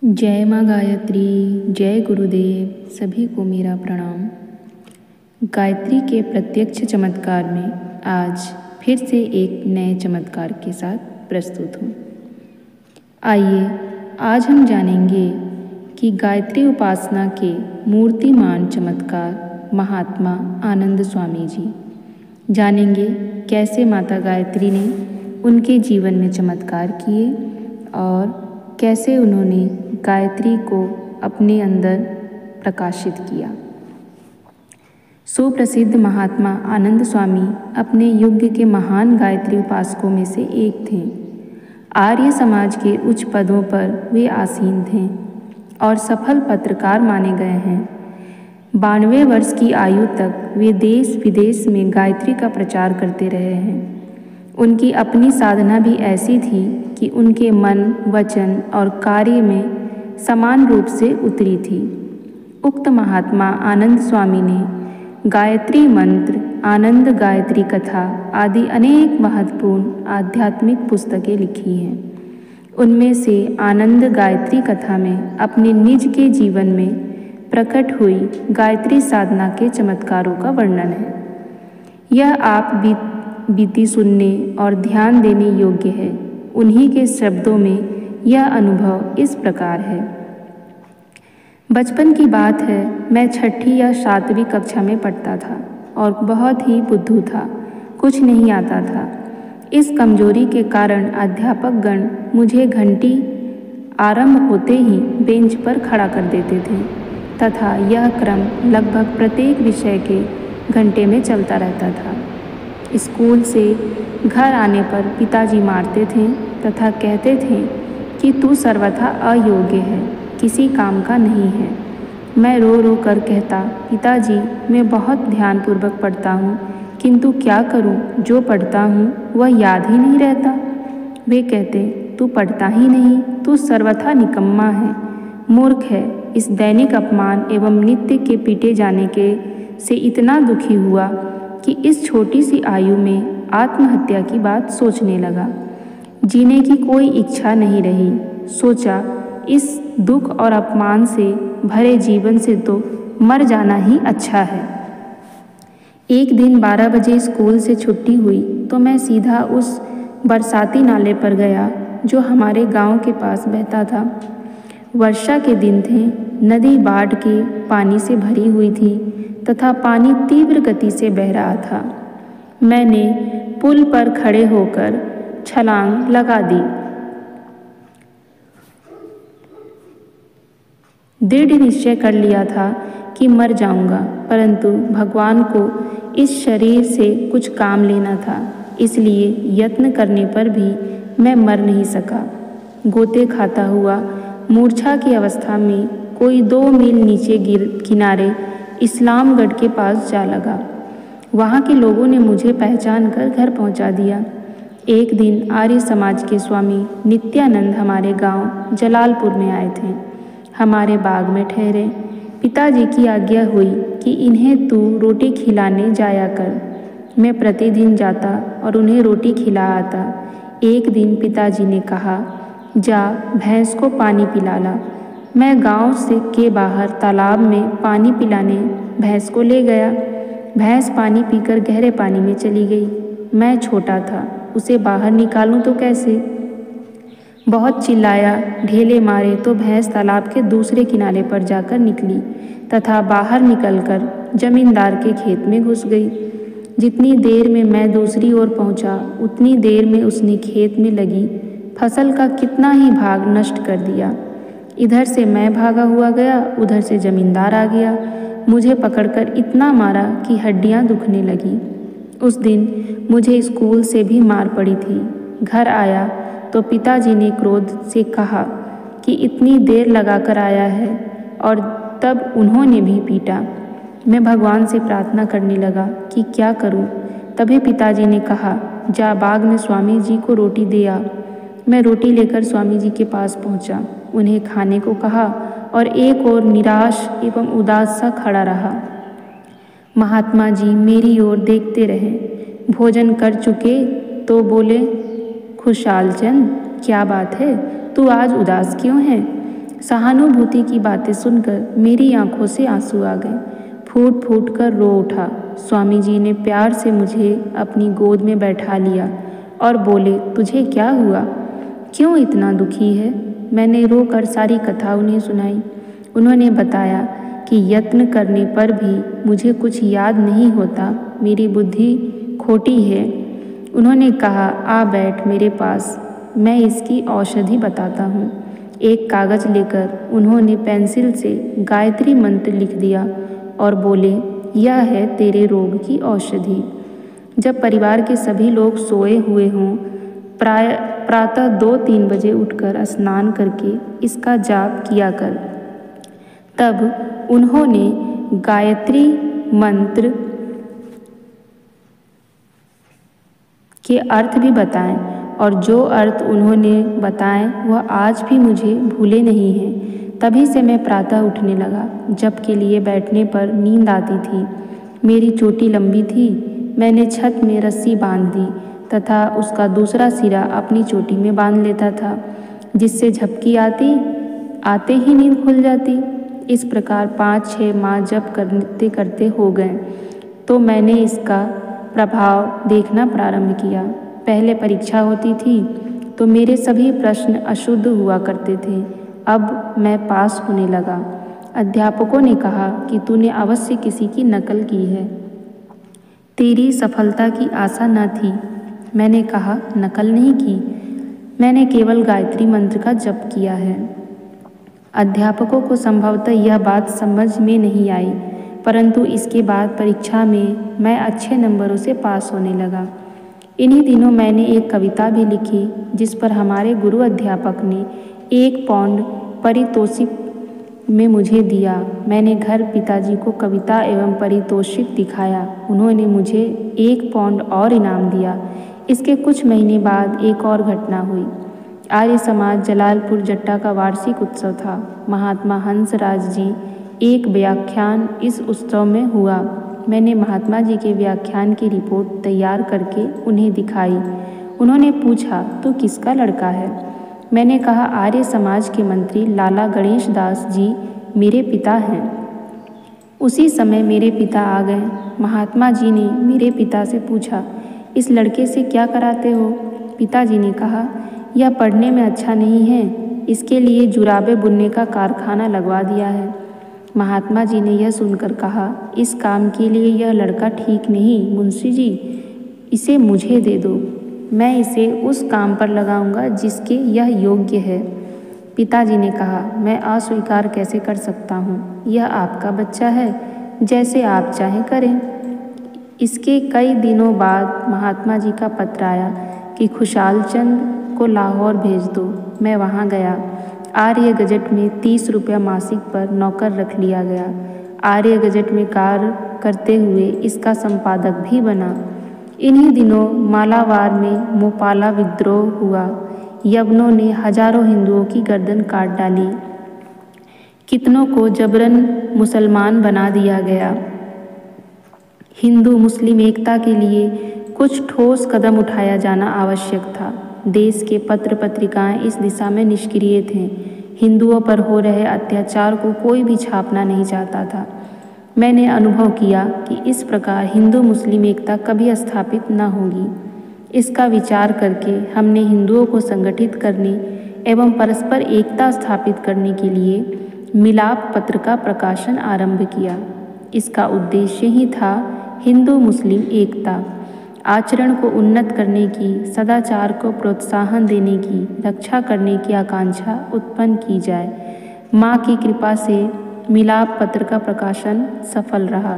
जय माँ गायत्री, जय गुरुदेव, सभी को मेरा प्रणाम। गायत्री के प्रत्यक्ष चमत्कार में आज फिर से एक नए चमत्कार के साथ प्रस्तुत हूँ। आइए आज हम जानेंगे कि गायत्री उपासना के मूर्तिमान चमत्कार महात्मा आनंद स्वामी जी। जानेंगे कैसे माता गायत्री ने उनके जीवन में चमत्कार किए और कैसे उन्होंने गायत्री को अपने अंदर प्रकाशित किया। सुप्रसिद्ध महात्मा आनंद स्वामी अपने युग के महान गायत्री उपासकों में से एक थे। आर्य समाज के उच्च पदों पर वे आसीन थे और सफल पत्रकार माने गए हैं। 92 वर्ष की आयु तक वे देश विदेश में गायत्री का प्रचार करते रहे हैं। उनकी अपनी साधना भी ऐसी थी कि उनके मन, वचन और कार्य में समान रूप से उतरी थी। उक्त महात्मा आनंद स्वामी ने गायत्री मंत्र, आनंद गायत्री कथा आदि अनेक महत्वपूर्ण आध्यात्मिक पुस्तकें लिखी हैं। उनमें से आनंद गायत्री कथा में अपने निज के जीवन में प्रकट हुई गायत्री साधना के चमत्कारों का वर्णन है। यह आप बीती सुनने और ध्यान देने योग्य है। उन्हीं के शब्दों में यह अनुभव इस प्रकार है। बचपन की बात है, मैं 6ठी या 7वीं कक्षा में पढ़ता था और बहुत ही बुद्धू था, कुछ नहीं आता था। इस कमजोरी के कारण अध्यापक गण मुझे घंटी आरंभ होते ही बेंच पर खड़ा कर देते थे तथा यह क्रम लगभग प्रत्येक विषय के घंटे में चलता रहता था। स्कूल से घर आने पर पिताजी मारते थे तथा कहते थे कि तू सर्वथा अयोग्य है, किसी काम का नहीं है। मैं रो रो कर कहता, पिताजी मैं बहुत ध्यानपूर्वक पढ़ता हूँ, किंतु क्या करूँ, जो पढ़ता हूँ वह याद ही नहीं रहता। वे कहते, तू पढ़ता ही नहीं, तू सर्वथा निकम्मा है, मूर्ख है। इस दैनिक अपमान एवं नित्य के पीटे जाने के से इतना दुखी हुआ कि इस छोटी सी आयु में आत्महत्या की बात सोचने लगा। जीने की कोई इच्छा नहीं रही। सोचा इस दुख और अपमान से भरे जीवन से तो मर जाना ही अच्छा है। एक दिन 12 बजे स्कूल से छुट्टी हुई तो मैं सीधा उस बरसाती नाले पर गया जो हमारे गांव के पास बहता था। वर्षा के दिन थे, नदी बाढ़ के पानी से भरी हुई थी तथा पानी तीव्र गति से बह रहा था। मैंने पुल पर खड़े होकर छलांग लगा दी। दृढ़ निश्चय कर लिया था कि मर जाऊंगा, परंतु भगवान को इस शरीर से कुछ काम लेना था, इसलिए यत्न करने पर भी मैं मर नहीं सका। गोते खाता हुआ मूर्छा की अवस्था में कोई 2 मील नीचे किनारे इस्लामगढ़ के पास जा लगा। वहाँ के लोगों ने मुझे पहचान कर घर पहुँचा दिया। एक दिन आर्य समाज के स्वामी नित्यानंद हमारे गांव जलालपुर में आए थे। हमारे बाग में ठहरे। पिताजी की आज्ञा हुई कि इन्हें तू रोटी खिलाने जाया कर। मैं प्रतिदिन जाता और उन्हें रोटी खिला आता। एक दिन पिताजी ने कहा, जा भैंस को पानी पिला ला। मैं गांव से के बाहर तालाब में पानी पिलाने भैंस को ले गया। भैंस पानी पीकर गहरे पानी में चली गई। मैं छोटा था, उसे बाहर निकालूं तो कैसे? बहुत चिल्लाया, ढेले मारे तो भैंस तालाब के दूसरे किनारे पर जाकर निकली तथा बाहर निकलकर जमींदार के खेत में घुस गई। जितनी देर में मैं दूसरी ओर पहुंचा, उतनी देर में उसने खेत में लगी फसल का कितना ही भाग नष्ट कर दिया। इधर से मैं भागा हुआ गया, उधर से जमींदार आ गया। मुझे पकड़कर इतना मारा कि हड्डियां दुखने लगी। उस दिन मुझे स्कूल से भी मार पड़ी थी। घर आया तो पिताजी ने क्रोध से कहा कि इतनी देर लगाकर आया है, और तब उन्होंने भी पीटा। मैं भगवान से प्रार्थना करने लगा कि क्या करूं। तभी पिताजी ने कहा, जा बाग में स्वामी जी को रोटी दे आ। मैं रोटी लेकर स्वामी जी के पास पहुंचा, उन्हें खाने को कहा और एक और निराश एवं उदास सा खड़ा रहा। महात्मा जी मेरी ओर देखते रहे। भोजन कर चुके तो बोले, खुशाल चंद क्या बात है, तू आज उदास क्यों है? सहानुभूति की बातें सुनकर मेरी आंखों से आंसू आ गए। फूट फूट कर रो उठा। स्वामी जी ने प्यार से मुझे अपनी गोद में बैठा लिया और बोले, तुझे क्या हुआ? क्यों इतना दुखी है? मैंने रोकर सारी कथा उन्हें सुनाई। उन्होंने बताया कि यत्न करने पर भी मुझे कुछ याद नहीं होता, मेरी बुद्धि खोटी है। उन्होंने कहा, आ बैठ मेरे पास, मैं इसकी औषधि बताता हूँ। एक कागज़ लेकर उन्होंने पेंसिल से गायत्री मंत्र लिख दिया और बोले, यह है तेरे रोग की औषधि। जब परिवार के सभी लोग सोए हुए हों, प्रातः 2-3 बजे उठकर स्नान करके इसका जाप किया कर। तब उन्होंने गायत्री मंत्र के अर्थ भी बताएं और जो अर्थ उन्होंने बताएं वह आज भी मुझे भूले नहीं हैं। तभी से मैं प्रातः उठने लगा। जप के लिए बैठने पर नींद आती थी। मेरी चोटी लंबी थी। मैंने छत में रस्सी बांध दी तथा उसका दूसरा सिरा अपनी चोटी में बांध लेता था, जिससे झपकी आते ही नींद खुल जाती। इस प्रकार 5-6 माह जप करते करते हो गए तो मैंने इसका प्रभाव देखना प्रारंभ किया। पहले परीक्षा होती थी तो मेरे सभी प्रश्न अशुद्ध हुआ करते थे। अब मैं पास होने लगा। अध्यापकों ने कहा कि तूने अवश्य किसी की नकल की है, तेरी सफलता की आशा न थी। मैंने कहा, नकल नहीं की, मैंने केवल गायत्री मंत्र का जप किया है। अध्यापकों को संभवतः यह बात समझ में नहीं आई, परंतु इसके बाद परीक्षा में मैं अच्छे नंबरों से पास होने लगा। इन्हीं दिनों मैंने एक कविता भी लिखी जिस पर हमारे गुरु अध्यापक ने 1 पाउंड पारितोषिक में मुझे दिया। मैंने घर पिताजी को कविता एवं पारितोषिक दिखाया। उन्होंने मुझे 1 पाउंड और इनाम दिया। इसके कुछ महीने बाद एक और घटना हुई। आर्य समाज जलालपुर जट्टा का वार्षिक उत्सव था। महात्मा हंसराज जी एक व्याख्यान इस उत्सव में हुआ। मैंने महात्मा जी के व्याख्यान की रिपोर्ट तैयार करके उन्हें दिखाई। उन्होंने पूछा, तू किसका लड़का है? मैंने कहा, आर्य समाज के मंत्री लाला गणेश दास जी मेरे पिता हैं। उसी समय मेरे पिता आ गए। महात्मा जी ने मेरे पिता से पूछा, इस लड़के से क्या कराते हो? पिताजी ने कहा, यह पढ़ने में अच्छा नहीं है, इसके लिए जुराबे बुनने का कारखाना लगवा दिया है। महात्मा जी ने यह सुनकर कहा, इस काम के लिए यह लड़का ठीक नहीं, मुंशी जी, इसे मुझे दे दो, मैं इसे उस काम पर लगाऊंगा जिसके यह योग्य है। पिताजी ने कहा, मैं अस्वीकार कैसे कर सकता हूँ, यह आपका बच्चा है, जैसे आप चाहें करें। इसके कई दिनों बाद महात्मा जी का पत्र आया कि खुशाल चंद को लाहौर भेज दो। मैं वहाँ गया। आर्य गजट में 30 रुपया मासिक पर नौकर रख लिया गया। आर्य गजट में कार्य करते हुए इसका संपादक भी बना। इन्हीं दिनों मालावार में मोपाला विद्रोह हुआ। यवनों ने हजारों हिंदुओं की गर्दन काट डाली। कितनों को जबरन मुसलमान बना दिया गया। हिंदू मुस्लिम एकता के लिए कुछ ठोस कदम उठाया जाना आवश्यक था। देश के पत्र पत्रिकाएं इस दिशा में निष्क्रिय थे। हिंदुओं पर हो रहे अत्याचार को कोई भी छापना नहीं चाहता था। मैंने अनुभव किया कि इस प्रकार हिंदू मुस्लिम एकता कभी स्थापित न होगी। इसका विचार करके हमने हिंदुओं को संगठित करने एवं परस्पर एकता स्थापित करने के लिए मिलाप पत्र का प्रकाशन आरंभ किया। इसका उद्देश्य ही था हिंदू मुस्लिम एकता, आचरण को उन्नत करने की, सदाचार को प्रोत्साहन देने की, रक्षा करने की आकांक्षा उत्पन्न की जाए। माँ की कृपा से मिलाप पत्र का प्रकाशन सफल रहा।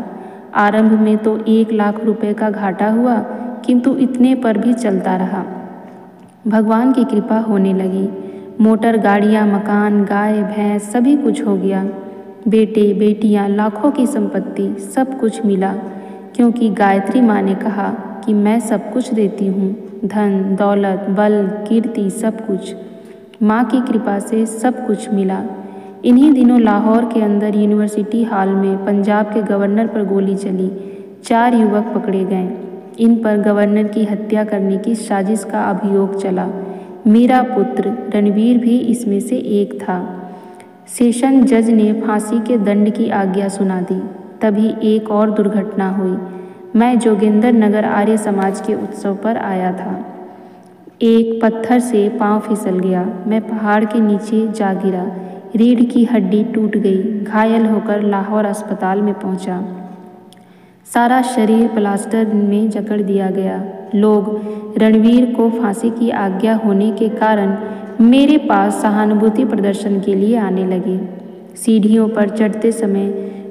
आरंभ में तो 1 लाख रुपए का घाटा हुआ, किंतु इतने पर भी चलता रहा। भगवान की कृपा होने लगी। मोटर गाड़ियाँ, मकान, गाय भैंस सभी कुछ हो गया। बेटे बेटियाँ, लाखों की संपत्ति, सब कुछ मिला, क्योंकि गायत्री माँ ने कहा कि मैं सब कुछ देती हूँ, धन दौलत बल कीर्ति सब कुछ। माँ की कृपा से सब कुछ मिला। इन्हीं दिनों लाहौर के अंदर यूनिवर्सिटी हॉल में पंजाब के गवर्नर पर गोली चली। 4 युवक पकड़े गए। इन पर गवर्नर की हत्या करने की साजिश का अभियोग चला। मेरा पुत्र रणवीर भी इसमें से एक था। सेशन जज ने फांसी के दंड की आज्ञा सुना दी। तभी एक और दुर्घटना हुई। मैं जोगिंदर नगर आर्य समाज के उत्सव पर आया था। एक पत्थर से पांव फिसल गया। मैं पहाड़ के नीचे जा गिरा। रीढ़ की हड्डी टूट गई। घायल होकर लाहौर अस्पताल में पहुंचा। सारा शरीर प्लास्टर में जकड़ दिया गया। लोग रणवीर को फांसी की आज्ञा होने के कारण मेरे पास सहानुभूति प्रदर्शन के लिए आने लगे। सीढ़ियों पर चढ़ते समय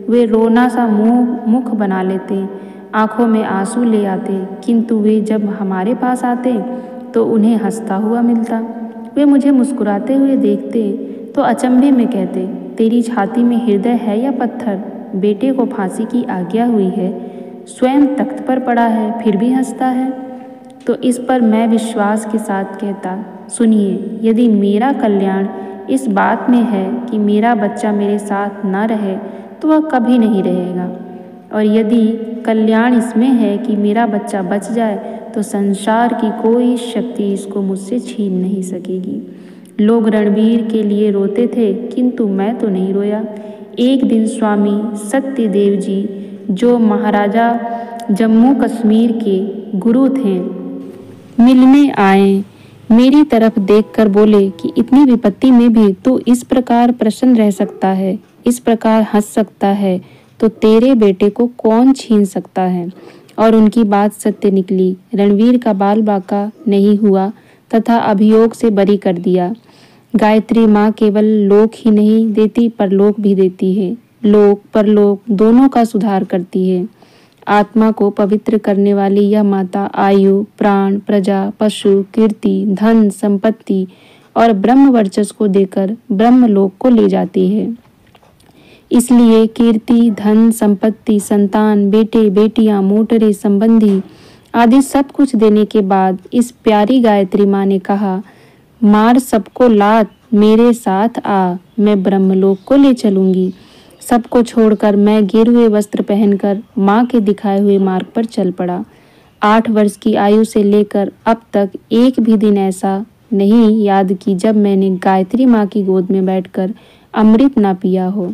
वे रोना सा मुख बना लेते, आंखों में आंसू ले आते, किंतु वे जब हमारे पास आते तो उन्हें हंसता हुआ मिलता। वे मुझे मुस्कुराते हुए देखते तो अचंभे में कहते, तेरी छाती में हृदय है या पत्थर? बेटे को फांसी की आज्ञा हुई है, स्वयं तख्त पर पड़ा है, फिर भी हंसता है। तो इस पर मैं विश्वास के साथ कहता, सुनिए, यदि मेरा कल्याण इस बात में है कि मेरा बच्चा मेरे साथ न रहे तो वह कभी नहीं रहेगा, और यदि कल्याण इसमें है कि मेरा बच्चा बच जाए तो संसार की कोई शक्ति इसको मुझसे छीन नहीं सकेगी। लोग रणवीर के लिए रोते थे, किंतु मैं तो नहीं रोया। एक दिन स्वामी सत्यदेव जी, जो महाराजा जम्मू कश्मीर के गुरु थे, मिलने आए। मेरी तरफ देखकर बोले कि इतनी विपत्ति में भी तू इस प्रकार प्रसन्न रह सकता है, इस प्रकार हंस सकता है, तो तेरे बेटे को कौन छीन सकता है। और उनकी बात सत्य निकली। रणवीर का बाल बाका नहीं हुआ तथा अभियोग से बरी कर दिया। गायत्री माँ केवल लोक ही नहीं देती, परलोक भी देती है। लोक परलोक दोनों का सुधार करती है। आत्मा को पवित्र करने वाली यह माता आयु, प्राण, प्रजा, पशु, कीर्ति, धन, संपत्ति और ब्रह्म वर्चस्व को देकर ब्रह्मलोक को ले जाती है। इसलिए कीर्ति, धन, संपत्ति, संतान, बेटे बेटियां, मोटरे, संबंधी आदि सब कुछ देने के बाद इस प्यारी गायत्री माँ ने कहा, मार सबको लात, मेरे साथ आ, मैं ब्रह्मलोक को ले चलूंगी। सबको छोड़कर मैं गेरुए वस्त्र पहनकर माँ के दिखाए हुए मार्ग पर चल पड़ा। 8 वर्ष की आयु से लेकर अब तक एक भी दिन ऐसा नहीं याद कि जब मैंने गायत्री माँ की गोद में बैठकर अमृत ना पिया हो।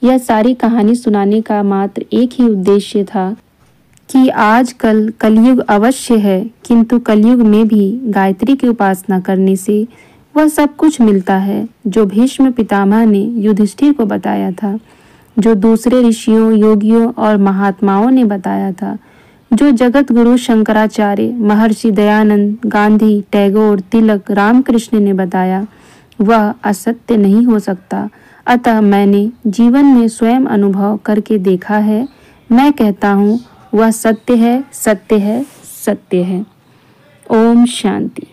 यह सारी कहानी सुनाने का मात्र एक ही उद्देश्य था कि आजकल कलयुग अवश्य है, किंतु कलयुग में भी गायत्री की उपासना करने से वह सब कुछ मिलता है जो भीष्म पितामह ने युधिष्ठिर को बताया था, जो दूसरे ऋषियों, योगियों और महात्माओं ने बताया था, जो जगत गुरु शंकराचार्य, महर्षि दयानंद, गांधी, टैगोर, तिलक, रामकृष्ण ने बताया। वह असत्य नहीं हो सकता। अतः मैंने जीवन में स्वयं अनुभव करके देखा है। मैं कहता हूँ वह सत्य है, सत्य है, सत्य है। ओम शांति।